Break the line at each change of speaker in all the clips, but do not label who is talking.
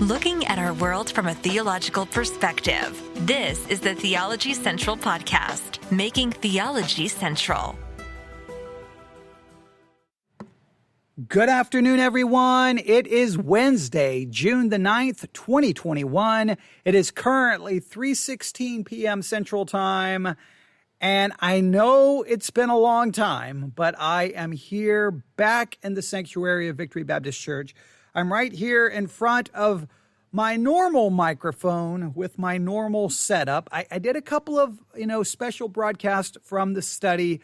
Looking at our world from a theological perspective. This is the Theology Central Podcast, making theology central.
Good afternoon, everyone. It is Wednesday, June the 9th, 2021. It is currently 3:16 p.m. Central Time, and I know it's been a long time, but I am here back in the sanctuary of Victory Baptist Church. I'm right here in front of my normal microphone with my normal setup. I did a couple of, special broadcasts from the study,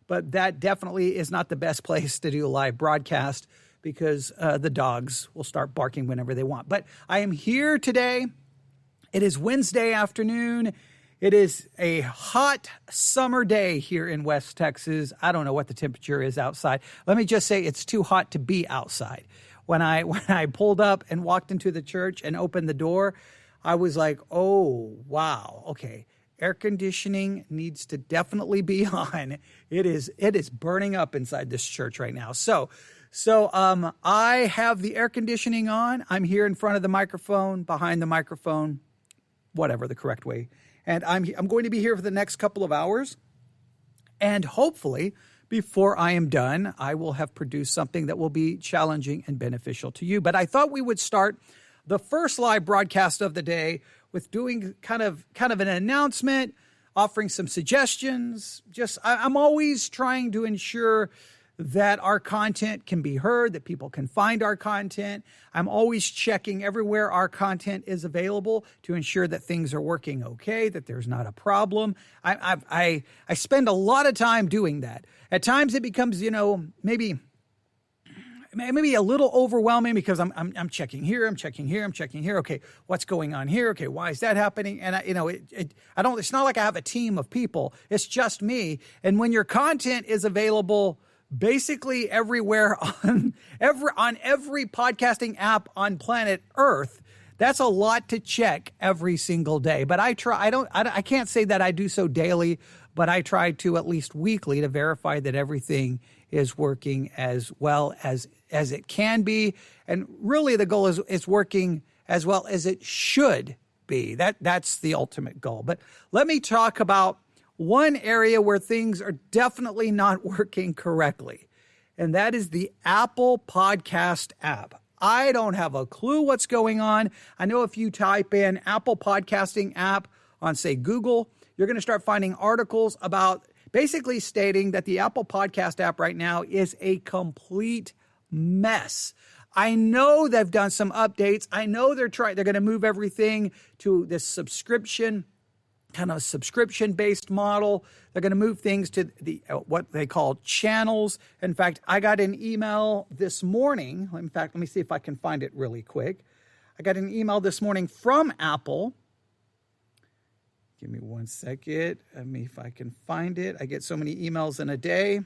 but that definitely is not the best place to do a live broadcast because the dogs will start barking whenever they want. But I am here today. It is Wednesday afternoon. It is a hot summer day here in West Texas. I don't know what the temperature is outside. Let me just say it's too hot to be outside. When I pulled up and walked into the church and opened the door, I was like, oh, wow, okay. Air conditioning needs to definitely be on. It is burning up inside this church right now. So I have the air conditioning on. I'm here in front of the microphone, behind the microphone, whatever the correct way. And I'm going to be here for the next couple of hours. And hopefully, before I am done, I will have produced something that will be challenging and beneficial to you. But I thought we would start the first live broadcast of the day with doing kind of an announcement, offering some suggestions. I'm always trying to ensure that our content can be heard, that people can find our content. I'm always checking everywhere our content is available to ensure that things are working okay, that there's not a problem. I spend a lot of time doing that. At times it becomes, maybe a little overwhelming because I'm checking here, I'm checking here, I'm checking here. Okay, what's going on here? Okay, why is that happening? And it's not like I have a team of people. It's just me. And when your content is available basically everywhere on every podcasting app on planet Earth, that's a lot to check every single day. But I can't say that I do so daily, but I try to at least weekly to verify that everything is working as well as it can be. And really the goal is working as well as it should be. That's the ultimate goal. But let me talk about one area where things are definitely not working correctly, and that is the Apple Podcast app. I don't have a clue what's going on. I know if you type in Apple Podcasting app on, say, Google, you're going to start finding articles about basically stating that the Apple Podcast app right now is a complete mess. I know they've done some updates. I know they're going to move everything to this subscription-based model. They're going to move things to the what they call channels. In fact, I got an email this morning. In fact, let me see if I can find it really quick. I got an email this morning from Apple. Give me one second. Let me if I can find it. I get so many emails in a day.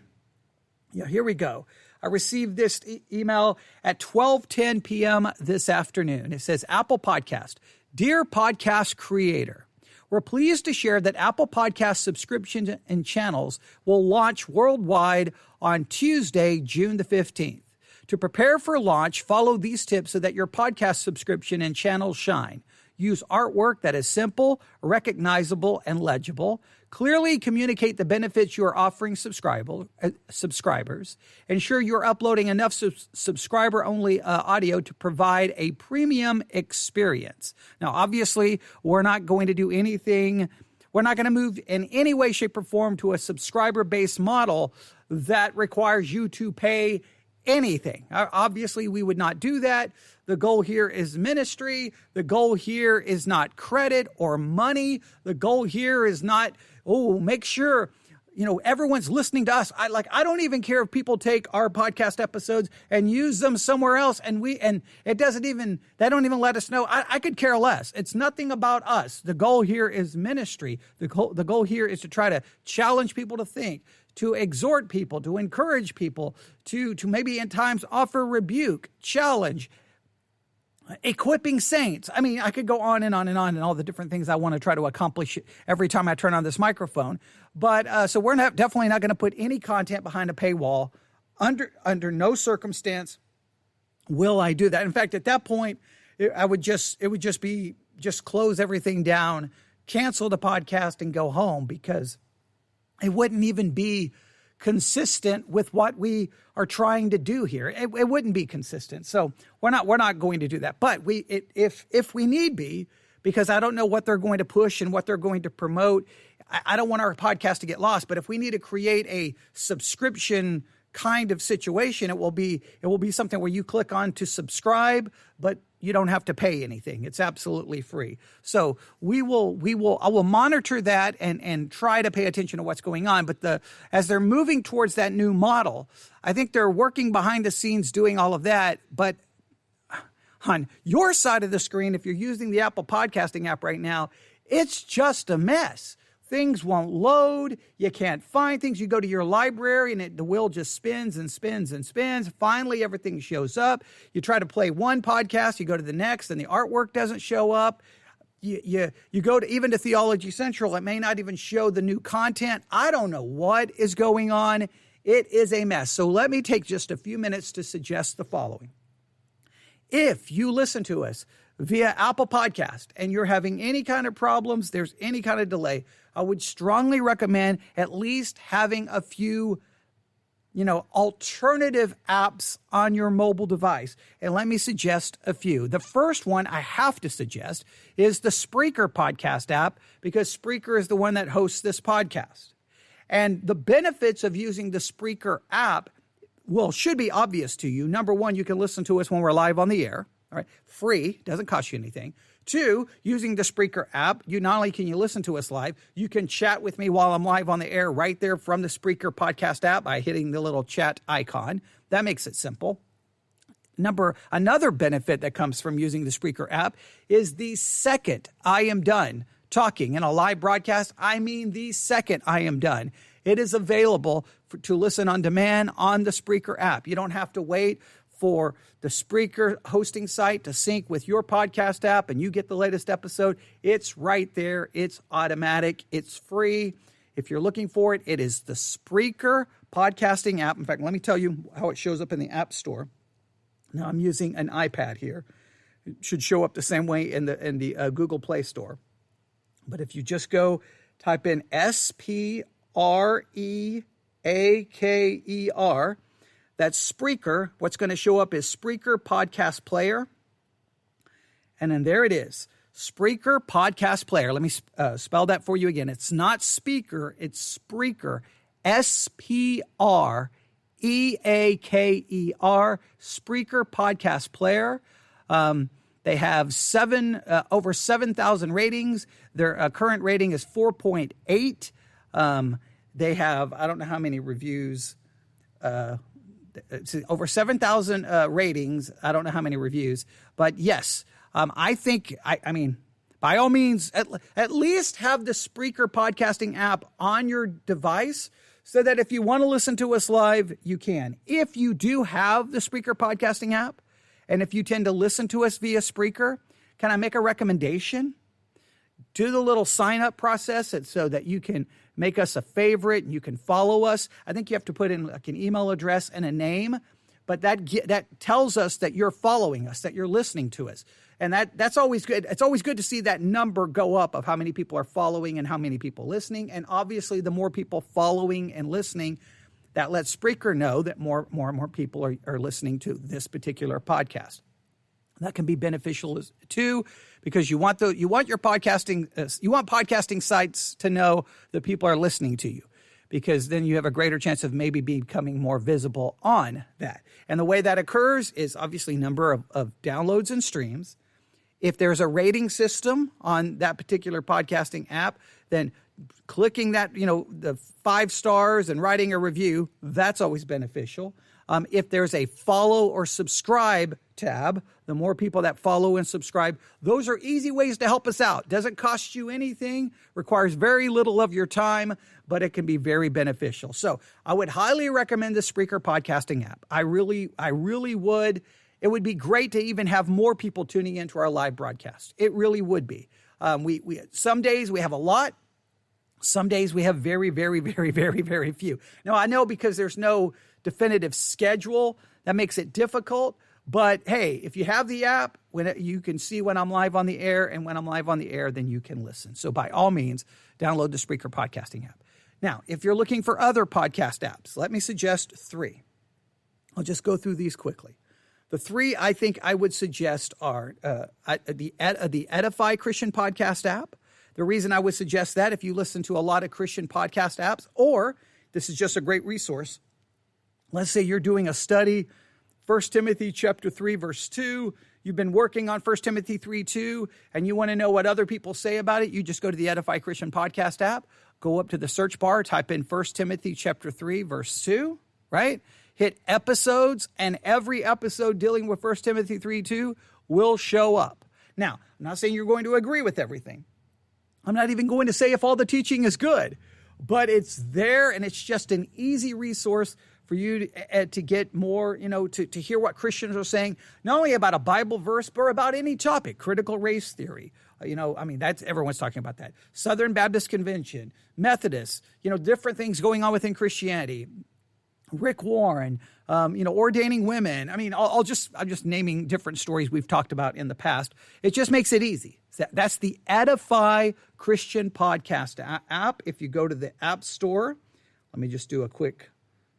Yeah, here we go. I received this email at 12:10 p.m. this afternoon. It says, Apple Podcast. Dear podcast creator, we're pleased to share that Apple Podcast subscriptions and channels will launch worldwide on Tuesday, June the 15th. To prepare for launch, follow these tips so that your podcast subscription and channels shine. Use artwork that is simple, recognizable, and legible. Clearly communicate the benefits you are offering subscribers. Ensure you're uploading enough subscriber-only audio to provide a premium experience. Now, obviously, we're not going to do anything. We're not going to move in any way, shape, or form to a subscriber-based model that requires you to pay anything. Obviously, we would not do that. The goal here is ministry. The goal here is not credit or money. The goal here is not, make sure, everyone's listening to us. I don't even care if people take our podcast episodes and use them somewhere else. And they don't even let us know. I could care less. It's nothing about us. The goal here is ministry. The goal here is to try to challenge people to think, to exhort people, to encourage people, to maybe at times offer rebuke, challenge, equipping saints. I mean, I could go on and on and on and all the different things I want to try to accomplish every time I turn on this microphone. But so we're definitely not going to put any content behind a paywall. Under no circumstance will I do that. In fact, at that point, it would just be close everything down, cancel the podcast and go home, because it wouldn't even be consistent with what we are trying to do here. It wouldn't be consistent. So we're not going to do that. But if we need be, because I don't know what they're going to push and what they're going to promote, I don't want our podcast to get lost. But if we need to create a subscription kind of situation, it will be something where you click on to subscribe, but you don't have to pay anything. It's absolutely free. So I will monitor that and try to pay attention to what's going on. But as they're moving towards that new model, I think they're working behind the scenes doing all of that. But on your side of the screen, if you're using the Apple Podcasting app right now, it's just a mess. Things won't load. You can't find things. You go to your library and the wheel just spins and spins and spins. Finally, everything shows up. You try to play one podcast, you go to the next, and the artwork doesn't show up. You go to even to Theology Central, it may not even show the new content. I don't know what is going on. It is a mess. So let me take just a few minutes to suggest the following. If you listen to us via Apple Podcast and you're having any kind of problems, there's any kind of delay, I would strongly recommend at least having a few, alternative apps on your mobile device. And let me suggest a few. The first one I have to suggest is the Spreaker podcast app, because Spreaker is the one that hosts this podcast. And the benefits of using the Spreaker app, should be obvious to you. Number one, you can listen to us when we're live on the air. All right, free, doesn't cost you anything. Two, using the Spreaker app, not only can you listen to us live, you can chat with me while I'm live on the air right there from the Spreaker podcast app by hitting the little chat icon. That makes it simple. Another benefit that comes from using the Spreaker app is the second I am done talking in a live broadcast, the second I am done, it is available to listen on demand on the Spreaker app. You don't have to wait for the Spreaker hosting site to sync with your podcast app and you get the latest episode. It's right there. It's automatic. It's free. If you're looking for it, it is the Spreaker podcasting app. In fact, let me tell you how it shows up in the App Store. Now, I'm using an iPad here. It should show up the same way in the Google Play Store. But if you just go type in Spreaker, that's Spreaker. What's going to show up is Spreaker Podcast Player. And then there it is, Spreaker Podcast Player. Let me spell that for you again. It's not speaker, it's Spreaker. Spreaker, Spreaker Podcast Player. They have over 7,000 ratings. Their current rating is 4.8. They have, I don't know how many reviews, over 7,000 ratings. I don't know how many reviews, but yes, I think, by all means, at least have the Spreaker podcasting app on your device so that if you want to listen to us live, you can. If you do have the Spreaker podcasting app, and if you tend to listen to us via Spreaker, can I make a recommendation? Do the little sign-up process so that you can make us a favorite and you can follow us. I think you have to put in like an email address and a name, but that tells us that you're following us, that you're listening to us. And that's always good. It's always good to see that number go up of how many people are following and how many people listening. And obviously, the more people following and listening, that lets Spreaker know that more and more people are listening to this particular podcast. That can be beneficial too, because you want podcasting sites to know that people are listening to you, because then you have a greater chance of maybe becoming more visible on that. And the way that occurs is obviously number of downloads and streams. If there's a rating system on that particular podcasting app, then clicking that, the 5 stars and writing a review, that's always beneficial. If there's a follow or subscribe tab, the more people that follow and subscribe, those are easy ways to help us out. Doesn't cost you anything, requires very little of your time, but it can be very beneficial. So I would highly recommend the Spreaker podcasting app. I really would. It would be great to even have more people tuning into our live broadcast. It really would be. We some days we have a lot. Some days we have very, very, very, very, very few. Now, I know because there's no definitive schedule, that makes it difficult. But hey, if you have the app, you can see when I'm live on the air, and when I'm live on the air, then you can listen. So by all means, download the Spreaker podcasting app. Now, if you're looking for other podcast apps, let me suggest 3. I'll just go through these quickly. The 3 I think I would suggest are the Edify Christian Podcast app. The reason I would suggest that, if you listen to a lot of Christian podcast apps, or this is just a great resource. Let's say you're doing a study, 1 Timothy chapter 3, verse 2. You've been working on 1 Timothy 3:2, and you want to know what other people say about it. You just go to the Edify Christian Podcast app, go up to the search bar, type in 1 Timothy chapter 3, verse 2, right? Hit episodes, and every episode dealing with 1 Timothy 3:2 will show up. Now, I'm not saying you're going to agree with everything. I'm not even going to say if all the teaching is good, but it's there, and it's just an easy resource for you to get more, to hear what Christians are saying, not only about a Bible verse, but about any topic, critical race theory. That's everyone's talking about that. Southern Baptist Convention, Methodists, different things going on within Christianity. Rick Warren, ordaining women. I'm just naming different stories we've talked about in the past. It just makes it easy. That's the Edify Christian Podcast app. If you go to the App Store, let me just do a quick,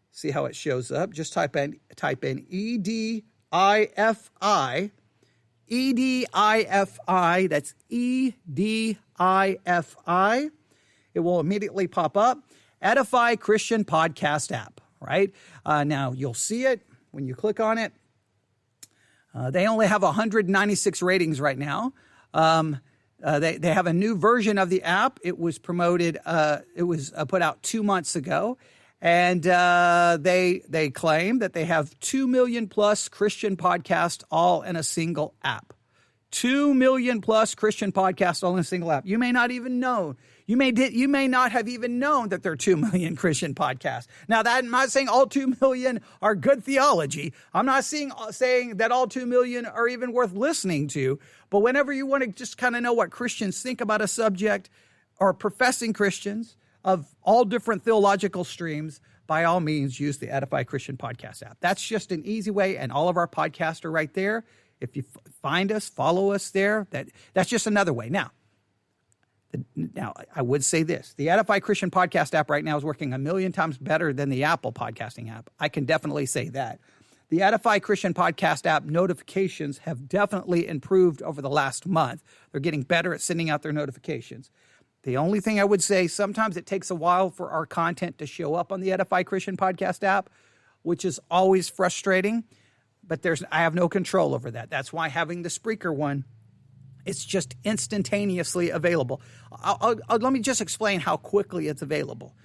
see how it shows up. Just type in EDIFI. EDIFI. That's EDIFI. It will immediately pop up. Edify Christian Podcast app. Right? Now, you'll see it when you click on it. They only have 196 ratings right now. They have a new version of the app. It was promoted. It was put out 2 months ago. And they claim that they have 2 million plus Christian podcasts all in a single app. 2 million plus Christian podcasts all in a single app. You may not even know. You may not have even known that there are 2 million Christian podcasts. Now, I'm not saying all 2 million are good theology. I'm not saying that all 2 million are even worth listening to. But whenever you want to just kind of know what Christians think about a subject, or professing Christians of all different theological streams, by all means, use the Edify Christian Podcast app. That's just an easy way, and all of our podcasts are right there. If you find us, follow us there. That's just another way. Now, I would say this. The Edify Christian Podcast app right now is working 1,000,000 times better than the Apple podcasting app. I can definitely say that. The Edify Christian Podcast app notifications have definitely improved over the last month. They're getting better at sending out their notifications. The only thing I would say, sometimes it takes a while for our content to show up on the Edify Christian Podcast app, which is always frustrating, but I have no control over that. That's why having the Spreaker one, it's just instantaneously available. Let me just explain how quickly it's available.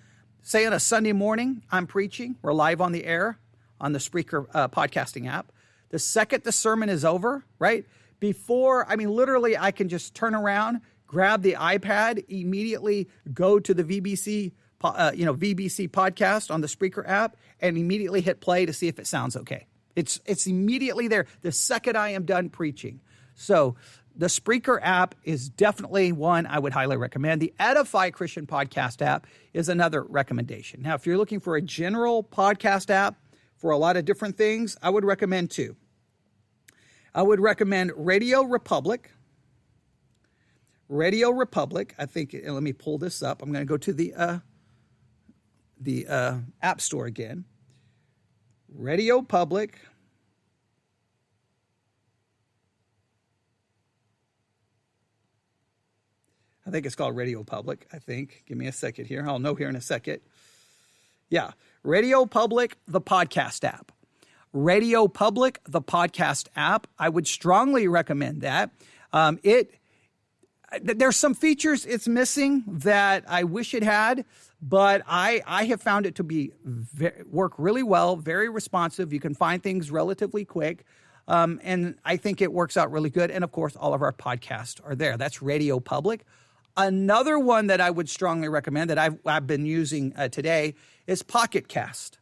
Say on a Sunday morning, I'm preaching. We're live on the air on the Spreaker podcasting app. The second the sermon is over, right? Literally, I can just turn around, grab the iPad, immediately go to the VBC podcast on the Spreaker app, and immediately hit play to see if it sounds okay. It's immediately there the second I am done preaching. So the Spreaker app is definitely one I would highly recommend. The Edify Christian Podcast app is another recommendation. Now, if you're looking for a general podcast app for a lot of different things, I would recommend 2. I would recommend Radio Republic. Radio Republic, I think, let me pull this up. I'm going to go to the App Store again. Radio Public. I think it's called Radio Public, I think. Give me a second here. I'll know here in a second. Yeah, Radio Public, the podcast app. Radio Public, the podcast app. I would strongly recommend that. There's some features it's missing that I wish it had, but I have found it to be work really well, very responsive. You can find things relatively quick, and I think it works out really good. And, of course, all of our podcasts are there. That's Radio Public. Another one that I would strongly recommend that I've been using today is Pocket Cast.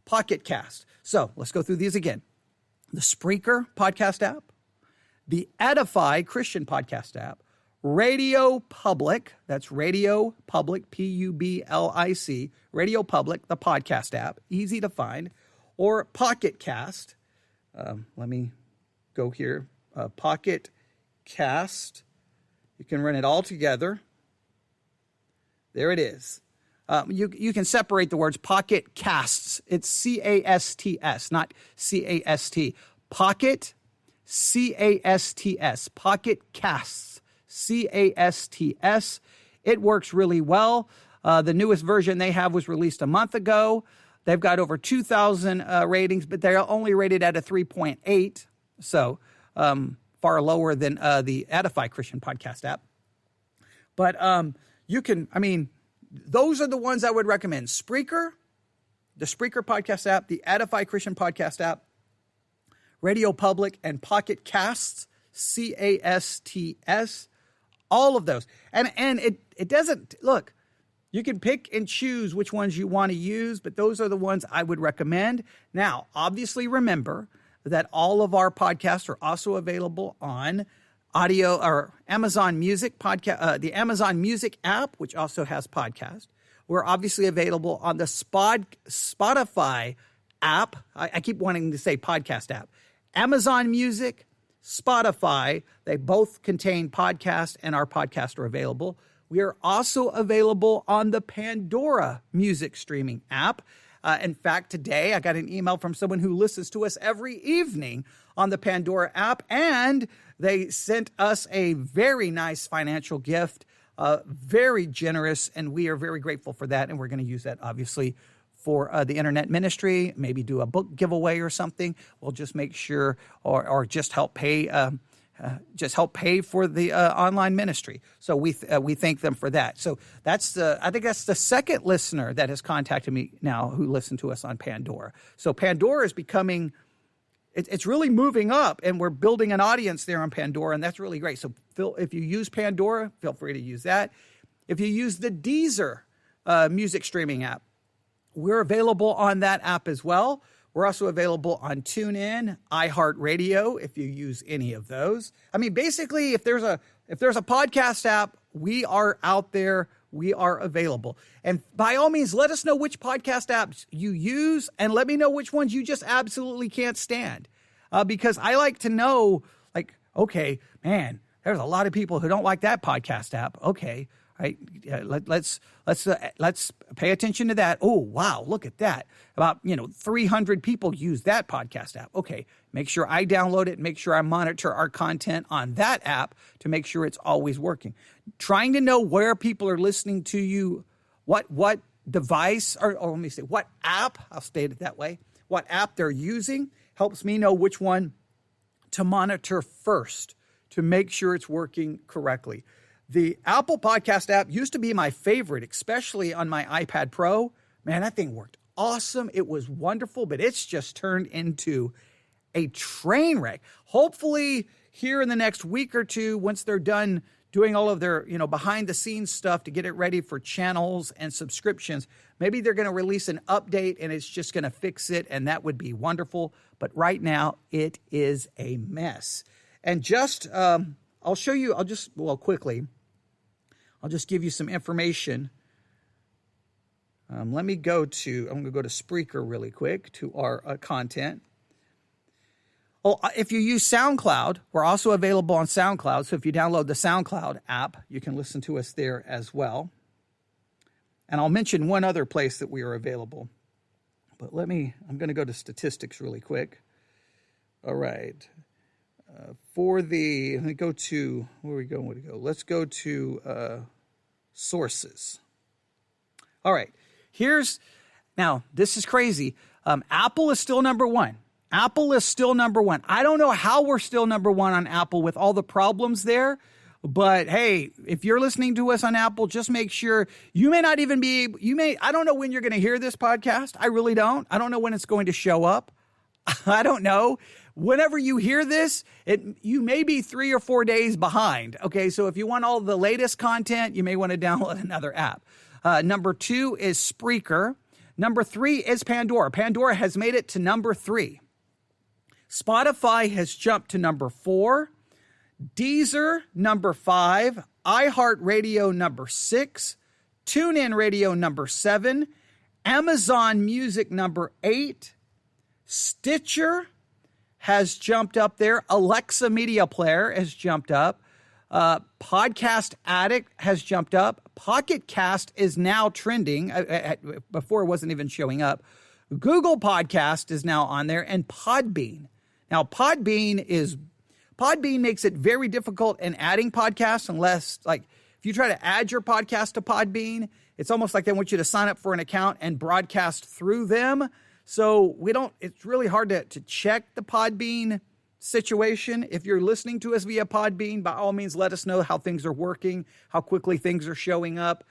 Pocket Cast. So let's go through these again. The Spreaker podcast app, the Edify Christian podcast app, Radio Public, that's Radio Public, Public, Radio Public, the podcast app, easy to find, or Pocket Cast, Let me go here. Pocket Cast. You can run it all together. There it is. You can separate the words Pocket Casts. It's C-A-S-T-S, not C-A-S-T. Pocket, C-A-S-T-S. Pocket Casts, C-A-S-T-S. It works really well. The newest version they have was released a month ago. They've got over 2,000 ratings, but they're only rated at a 3.8. So far lower than the Edify Christian Podcast app. But those are the ones I would recommend. Spreaker, the Spreaker Podcast app, the Edify Christian Podcast app, Radio Public, and Pocket Casts, C-A-S-T-S, all of those. And it doesn't, look, you can pick and choose which ones you want to use, but those are the ones I would recommend. Now, obviously remember that all of our podcasts are also available on audio or Amazon Music podcast, the Amazon Music app, which also has podcast. We're obviously available on the Spotify app. I keep wanting to say podcast app. Amazon Music, Spotify, they both contain podcasts, and our podcasts are available. We are also available on the Pandora music streaming app. In fact, today I got an email from someone who listens to us every evening on the Pandora app, and they sent us a very nice financial gift, very generous, and we are very grateful for that. And we're going to use that, obviously, for the internet ministry, maybe do a book giveaway or something. We'll just make sure, or just help pay for the online ministry. So we thank them for that. So I think that's the second listener that has contacted me now who listened to us on Pandora. So Pandora is becoming, it's really moving up, and we're building an audience there on Pandora, and that's really great. So if you use Pandora, feel free to use that. If you use the Deezer music streaming app, we're available on that app as well. We're also available on TuneIn, iHeartRadio, if you use any of those. I mean, basically, if there's a podcast app, we are out there. We are available. And by all means, let us know which podcast apps you use, and let me know which ones you just absolutely can't stand. Because I like to know, like, okay, man, there's a lot of people who don't like that podcast app. Okay. Right. Let's pay attention to that. Oh, wow. Look at that. About, 300 people use that podcast app. Okay. Make sure I download it. Make sure I monitor our content on that app to make sure it's always working. Trying to know where people are listening to you, what device, or let me say, what app, I'll state it that way, what app they're using helps me know which one to monitor first to make sure it's working correctly. The Apple Podcast app used to be my favorite, especially on my iPad Pro. Man, that thing worked awesome. It was wonderful, but it's just turned into a train wreck. Hopefully, here in the next week or two, once they're done doing all of their, behind the scenes stuff to get it ready for channels and subscriptions, maybe they're going to release an update and it's just going to fix it, and that would be wonderful. But right now, it is a mess. And just, I'll show you, quickly, I'll just give you some information. I'm going to go to Spreaker really quick to our content. Oh, if you use SoundCloud, we're also available on SoundCloud. So if you download the SoundCloud app, you can listen to us there as well. And I'll mention one other place that we are available. But I'm going to go to statistics really quick. All right. Let me go to, where are we going? Let's go to sources. All right. Now, this is crazy. Apple is still number one. Apple is still number one. I don't know how we're still number one on Apple with all the problems there. But hey, if you're listening to us on Apple, just make sure you may not even I don't know when you're going to hear this podcast. I really don't. I don't know when it's going to show up. I don't know. Whenever you hear this, you may be 3 or 4 days behind. Okay, so if you want all the latest content, you may want to download another app. Number 2 is Spreaker. Number 3 is Pandora. Pandora has made it to number 3. Spotify has jumped to number 4. Deezer, number 5. iHeartRadio, number 6. TuneIn Radio, number 7. Amazon Music, number 8. Stitcher has jumped up there. Alexa Media Player has jumped up. Podcast Addict has jumped up. Pocket Cast is now trending. Before it wasn't even showing up. Google Podcast is now on there, and Podbean. Now, Podbean makes it very difficult in adding podcasts unless, like, if you try to add your podcast to Podbean, it's almost like they want you to sign up for an account and broadcast through them. So it's really hard to check the Podbean situation. If you're listening to us via Podbean, by all means, let us know how things are working, how quickly things are showing up.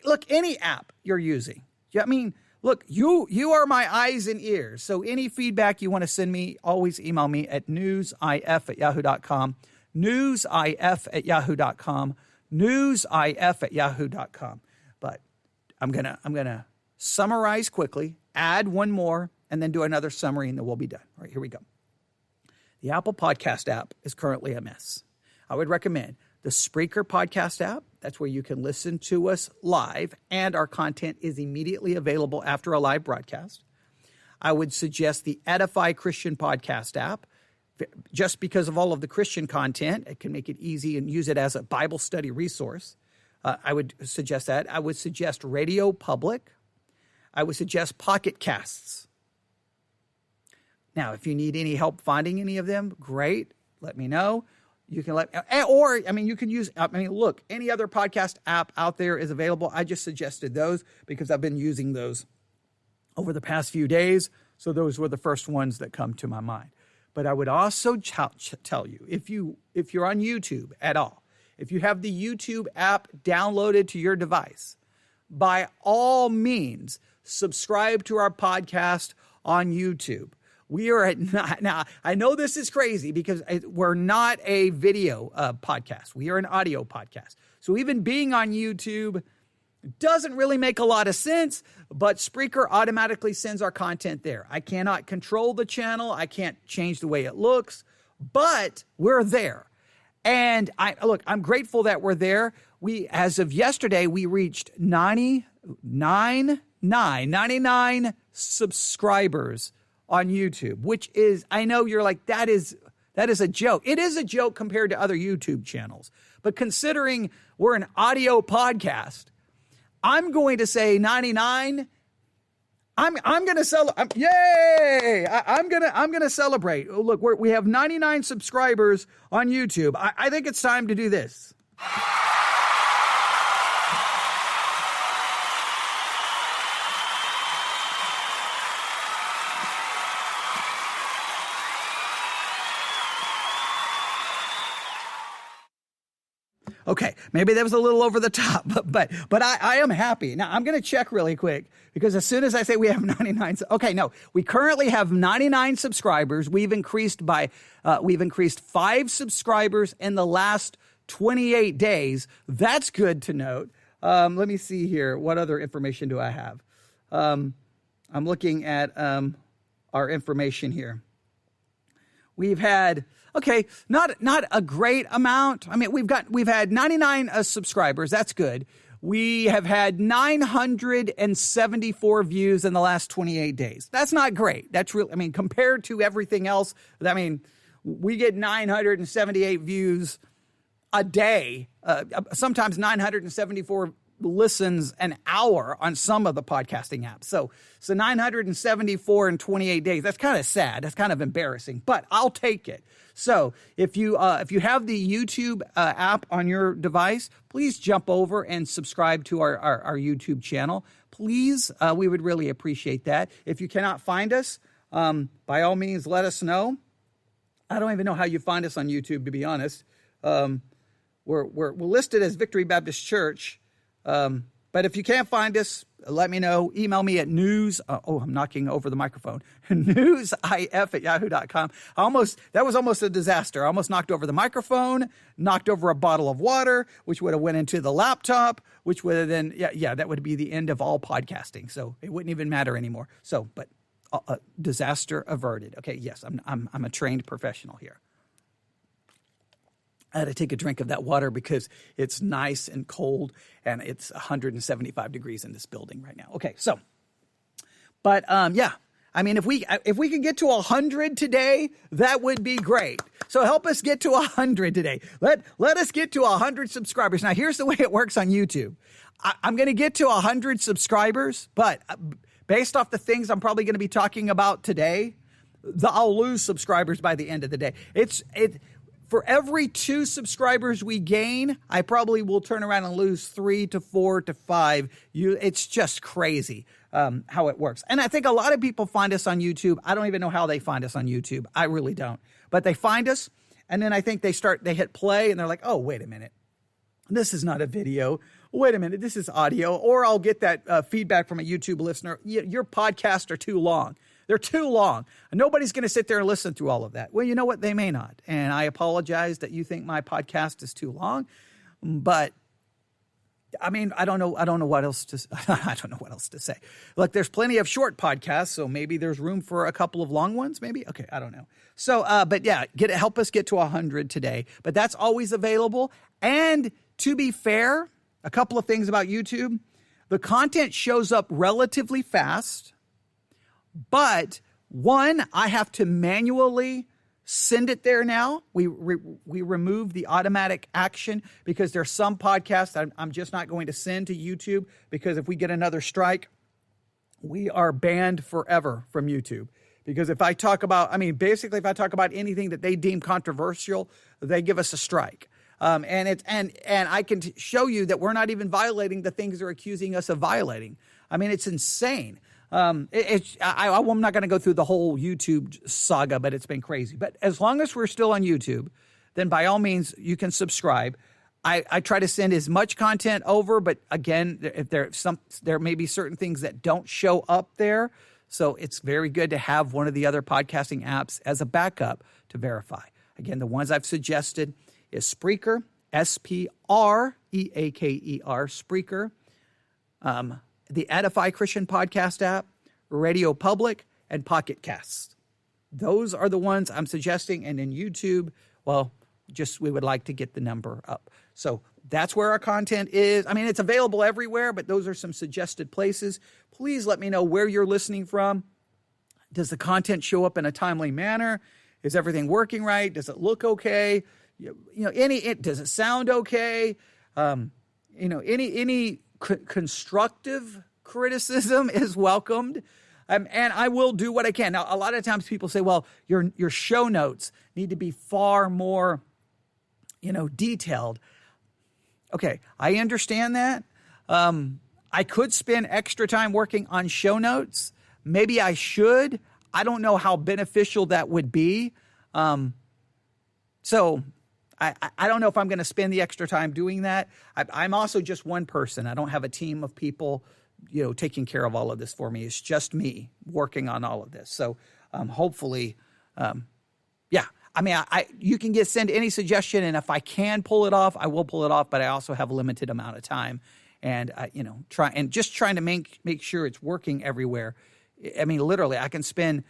Look, any app you're using. I mean, look, you are my eyes and ears. So any feedback you want to send me, always email me at newsif@yahoo.com, newsif@yahoo.com, newsif@yahoo.com. But I'm gonna summarize quickly, add one more, and then do another summary, and then we'll be done. All right, here we go. The Apple Podcast app is currently a mess. I would recommend the Spreaker Podcast app. That's where you can listen to us live, and our content is immediately available after a live broadcast. I would suggest the Edify Christian Podcast app. Just because of all of the Christian content, it can make it easy and use it as a Bible study resource. I would suggest that. I would suggest Radio Public. I would suggest Pocket Casts. Now, if you need any help finding any of them, great. Let me know. You can you can use, look, any other podcast app out there is available. I just suggested those because I've been using those over the past few days. So those were the first ones that come to my mind. But I would also tell you, if you're on YouTube at all, if you have the YouTube app downloaded to your device, by all means, subscribe to our podcast on YouTube. We are now, I know this is crazy because we're not a video podcast. We are an audio podcast. So even being on YouTube doesn't really make a lot of sense, but Spreaker automatically sends our content there. I cannot control the channel. I can't change the way it looks, but we're there. And I'm grateful that we're there. As of yesterday, we reached 99 subscribers on YouTube, which is, I know you're like, that is a joke. It is a joke compared to other YouTube channels. But considering we're an audio podcast, I'm going to say 99. I'm going to celebrate. Yay! I'm going to celebrate. Look, we have 99 subscribers on YouTube. I think it's time to do this. Okay, maybe that was a little over the top, but I am happy. Now, I'm going to check really quick because as soon as I say we have 99, okay, no, we currently have 99 subscribers. We've increased 5 subscribers in the last 28 days. That's good to note. Let me see here. What other information do I have? I'm looking at our information here. We've had, okay, not a great amount. I mean, we've had 99 subscribers. That's good. We have had 974 views in the last 28 days. That's not great. That's real. I mean, compared to everything else, I mean, we get 978 views a day, sometimes 974 listens an hour on some of the podcasting apps. So 974 in 28 days. That's kind of sad. That's kind of embarrassing, but I'll take it. So if you have the YouTube app on your device, please jump over and subscribe to our YouTube channel. Please, we would really appreciate that. If you cannot find us, by all means, let us know. I don't even know how you find us on YouTube, to be honest. We're listed as Victory Baptist Church. But if you can't find us, let me know. Email me at I'm knocking over the microphone. newsif@yahoo.com. That was almost a disaster. I almost knocked over the microphone, knocked over a bottle of water, which would have went into the laptop, which would have then, that would be the end of all podcasting. So it wouldn't even matter anymore. So, but disaster averted. Okay. Yes. I'm a trained professional here. I had to take a drink of that water because it's nice and cold and it's 175 degrees in this building right now. Okay, so, but I mean, if we could get to 100 today, that would be great. So help us get to 100 today. Let us get to 100 subscribers. Now, here's the way it works on YouTube. I'm going to get to 100 subscribers, but based off the things I'm probably going to be talking about today, I'll lose subscribers by the end of the day. For every 2 subscribers we gain, I probably will turn around and lose 3 to 4 to 5. It's just crazy how it works. And I think a lot of people find us on YouTube. I don't even know how they find us on YouTube. I really don't. But they find us, and then I think they hit play, and they're like, oh, wait a minute. This is not a video. Wait a minute. This is audio. Or I'll get that feedback from a YouTube listener. Your podcasts are too long. They're too long. Nobody's going to sit there and listen through all of that. Well, you know what? They may not. And I apologize that you think my podcast is too long. But I mean, I don't know what else to say. Look, there's plenty of short podcasts, so maybe there's room for a couple of long ones, maybe. Okay, I don't know. So, but yeah, help us get to 100 today. But that's always available. And to be fair, a couple of things about YouTube. The content shows up relatively fast. But one, I have to manually send it there now. We remove the automatic action because there's some podcasts I'm just not going to send to YouTube because if we get another strike, we are banned forever from YouTube. Because if I talk about anything that they deem controversial, they give us a strike. And I can show you that we're not even violating the things they're accusing us of violating. I mean, it's insane. I'm not going to go through the whole YouTube saga, but it's been crazy. But as long as we're still on YouTube, then by all means, you can subscribe. I try to send as much content over, but again, if there may be certain things that don't show up there. So it's very good to have one of the other podcasting apps as a backup to verify. Again, the ones I've suggested is Spreaker, Spreaker, Spreaker, the Edify Christian Podcast app, Radio Public, and Pocket Casts. Those are the ones I'm suggesting. And in YouTube, well, we would like to get the number up. So that's where our content is. I mean, it's available everywhere, but those are some suggested places. Please let me know where you're listening from. Does the content show up in a timely manner? Is everything working right? Does it look okay? Does it sound okay? Any constructive criticism is welcomed. And I will do what I can. Now, a lot of times people say, well, your show notes need to be far more, detailed. Okay, I understand that. I could spend extra time working on show notes. Maybe I should. I don't know how beneficial that would be. So I don't know if I'm going to spend the extra time doing that. I'm also just one person. I don't have a team of people, taking care of all of this for me. It's just me working on all of this. So hopefully, yeah. I mean, you can send any suggestion, and if I can pull it off, I will pull it off. But I also have a limited amount of time, and trying to make sure it's working everywhere. I mean, literally, I can spend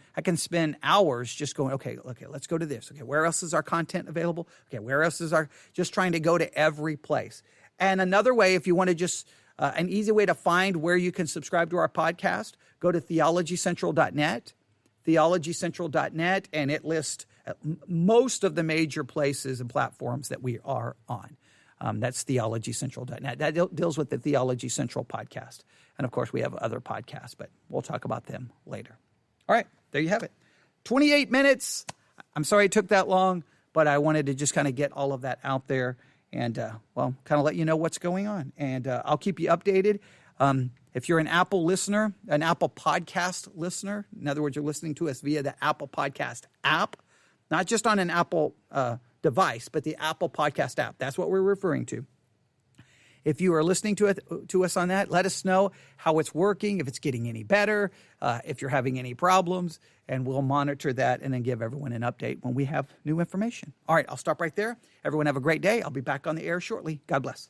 hours just going, okay, let's go to this. Okay, where else is our content available? Okay, where else is just trying to go to every place. And another way, if you want to just, an easy way to find where you can subscribe to our podcast, go to theologycentral.net, and it lists most of the major places and platforms that we are on. That's theologycentral.net. That deals with the Theology Central podcast. And, of course, we have other podcasts, but we'll talk about them later. All right, there you have it. 28 minutes. I'm sorry it took that long, but I wanted to just kind of get all of that out there and, kind of let you know what's going on. And I'll keep you updated. If you're an Apple listener, an Apple podcast listener, in other words, you're listening to us via the Apple Podcast app, not just on an Apple device, but the Apple Podcast app. That's what we're referring to. If you are listening to us on that, let us know how it's working, if it's getting any better, if you're having any problems, and we'll monitor that and then give everyone an update when we have new information. All right, I'll stop right there. Everyone have a great day. I'll be back on the air shortly. God bless.